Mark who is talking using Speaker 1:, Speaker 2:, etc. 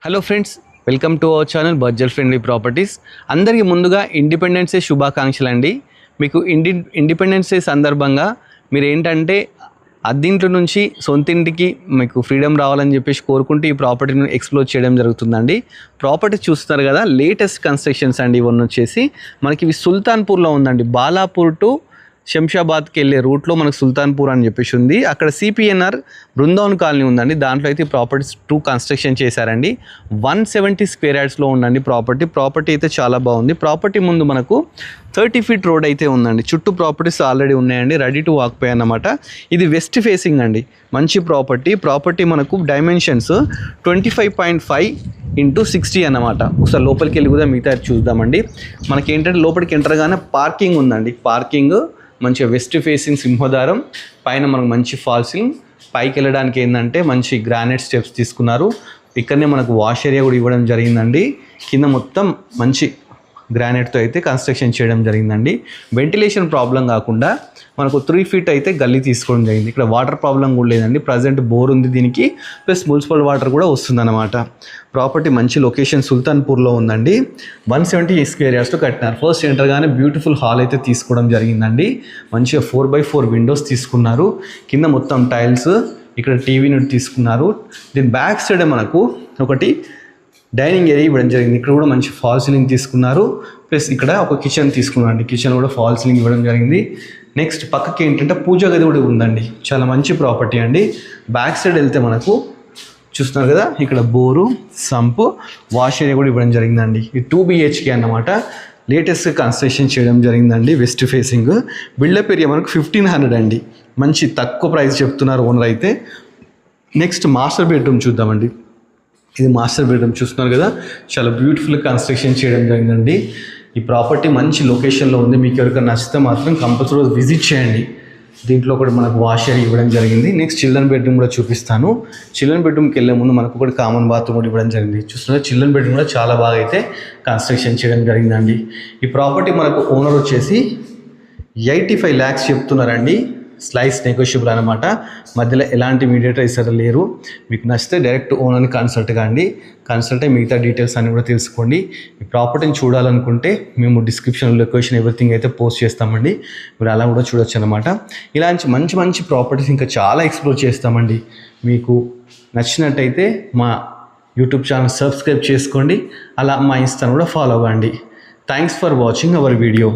Speaker 1: Hello friends, welcome to our channel budget friendly properties. అందరికీ ముందుగా independence day శుభాకాంక్షలు అండి. మీకు ఇండిపెండెన్స్ డే సందర్భంగా మీరు ఏంటంటే అద్దింట్లో నుంచి సొంతింటికి మీకు ఫ్రీడమ్ రావాలని చెప్పేసి కోరుకుంటూ ఈ ప్రాపర్టీని ఎక్స్ప్లోర్ చేయడం జరుగుతుందండి. ప్రాపర్టీ చూస్తున్నారు కదా, లేటెస్ట్ కన్స్ట్రక్షన్స్ అండి. ఇవన్నీ వచ్చేసి మనకి ఇవి సుల్తాన్పూర్లో ఉందండి. బాలాపూర్ టు శంషాబాద్కి వెళ్ళే రూట్లో మనకు సుల్తాన్పూర్ అని చెప్పేసి ఉంది. అక్కడ సిపిఎన్ఆర్ బృందావన్ కాలనీ ఉందండి. దాంట్లో అయితే ప్రాపర్టీస్ 2 కన్స్ట్రక్షన్ చేశారండి. 170 స్క్వేర్ యార్డ్స్లో ఉందండి ప్రాపర్టీ అయితే చాలా బాగుంది. ప్రాపర్టీ ముందు మనకు 30 ఫీట్ రోడ్ అయితే ఉందండి. చుట్టూ ప్రాపర్టీస్ ఆల్రెడీ ఉన్నాయండి, రెడీ టు వాక్ పే అన్నమాట. ఇది వెస్ట్ ఫేసింగ్ అండి, మంచి ప్రాపర్టీ మనకు డైమెన్షన్స్ 25.5 × 60 అన్నమాట. ఒకసారి లోపలికి వెళ్ళి కూడా మిగతా చూద్దామండి. మనకి ఏంటంటే లోపలికి ఎంటర్గానే పార్కింగ్ ఉందండి. పార్కింగ్ మంచిగా వెస్ట్ ఫేసింగ్ సింహద్వారం, పైన మనకు మంచి ఫాల్సింగ్, పైకి వెళ్ళడానికి ఏంటంటే మంచి గ్రానైట్ స్టెప్స్ తీసుకున్నారు. ఇక్కడనే మనకు వాష్ ఏరియా కూడా ఇవ్వడం జరిగిందండి. కింద మొత్తం మంచి గ్రానైట్తో అయితే కన్స్ట్రక్షన్ చేయడం జరిగిందండి. వెంటిలేషన్ ప్రాబ్లం కాకుండా మనకు 3 ఫీట్ అయితే గల్లీ తీసుకోవడం జరిగింది. ఇక్కడ వాటర్ ప్రాబ్లం కూడా లేదండి. ప్రజెంట్ బోర్ ఉంది దీనికి, ప్లస్ మున్సిపల్ వాటర్ కూడా వస్తుందన్నమాట. ప్రాపర్టీ మంచి లొకేషన్ సుల్తాన్పూర్లో ఉందండి. 170 స్క్వేర్ యార్డ్స్తో కట్టినారు. ఫస్ట్ ఎంటర్గానే బ్యూటిఫుల్ హాల్ అయితే తీసుకోవడం జరిగిందండి. మంచిగా 4x4 విండోస్ తీసుకున్నారు. కింద మొత్తం టైల్స్, ఇక్కడ టీవీ నుండి తీసుకున్నారు. దీని బ్యాక్ సైడ్ మనకు ఒకటి డైనింగ్ ఏరియా ఇవ్వడం జరిగింది. ఇక్కడ కూడా మంచి ఫాల్ సీలింగ్ తీసుకున్నారు. ప్లస్ ఇక్కడ ఒక కిచెన్ తీసుకున్నారండి. కిచెన్ కూడా ఫాల్ సీలింగ్ ఇవ్వడం జరిగింది. నెక్స్ట్ పక్కకి ఏంటంటే పూజా గది కూడా ఉందండి. చాలా మంచి ప్రాపర్టీ అండి. బ్యాక్ సైడ్ వెళ్తే మనకు చూస్తున్నారు కదా, ఇక్కడ బోరు, సంపు, వాష్ ఏరియా కూడా ఇవ్వడం జరిగిందండి. ఇది 2 BHK అన్నమాట. లేటెస్ట్ కన్స్ట్రక్షన్ చేయడం జరిగిందండి. వెస్ట్ ఫేసింగ్ బిల్డప్ ఏరియా మనకు 1500 అండి. మంచి తక్కువ ప్రైస్ చెప్తున్నారు ఓనర్ అయితే. నెక్స్ట్ మాస్టర్ బెడ్రూమ్ చూద్దామండి. ఇది మాస్టర్ బెడ్రూమ్ చూస్తున్నారు కదా, చాలా బ్యూటిఫుల్ కన్స్ట్రక్షన్ చేయడం జరిగిందండి. ఈ ప్రాపర్టీ మంచి లొకేషన్లో ఉంది. మీకు ఎవరికైనా నచ్చితే మాత్రం కంపల్సరీ విజిట్ చేయండి. దీంట్లో ఒకటి మనకు వాష్ ఏరియా ఇవ్వడం జరిగింది. నెక్స్ట్ చిల్డ్రన్ బెడ్రూమ్ కూడా చూపిస్తాను. చిల్డ్రన్ బెడ్రూమ్కి వెళ్ళే ముందు మనకు ఒకటి కామన్ బాత్రూమ్ కూడా ఇవ్వడం జరిగింది. చూస్తున్నారు, చిల్డ్రన్ బెడ్రూమ్ కూడా చాలా బాగా అయితే కన్స్ట్రక్షన్ చేయడం జరిగిందండి. ఈ ప్రాపర్టీ మనకు ఓనర్ వచ్చేసి 85 lakhs చెప్తున్నారండి. స్లైస్ నెగోషియబుల్ అనమాట. మధ్యలో ఎలాంటి మీడియేటర్ ఇస్తారు లేరు. మీకు నచ్చితే డైరెక్ట్ ఓనర్ని కన్సల్ట్ కాండి. కన్సల్ట్ అయ్యి మిగతా డీటెయిల్స్ అన్నీ కూడా తెలుసుకోండి. ఈ ప్రాపర్టీని చూడాలనుకుంటే మేము డిస్క్రిప్షన్ లొకేషన్ ఎవ్రీథింగ్ అయితే పోస్ట్ చేస్తామండి. మీరు అలా కూడా చూడొచ్చు అనమాట. ఇలాంటి మంచి ప్రాపర్టీస్ ఇంకా చాలా ఎక్స్ప్లోర్ చేస్తామండి. మీకు నచ్చినట్టయితే మా యూట్యూబ్ ఛానల్ సబ్స్క్రైబ్ చేసుకోండి. అలా మా ఇన్స్టాను కూడా ఫాలో అవ్వండి. Thanks for watching our video.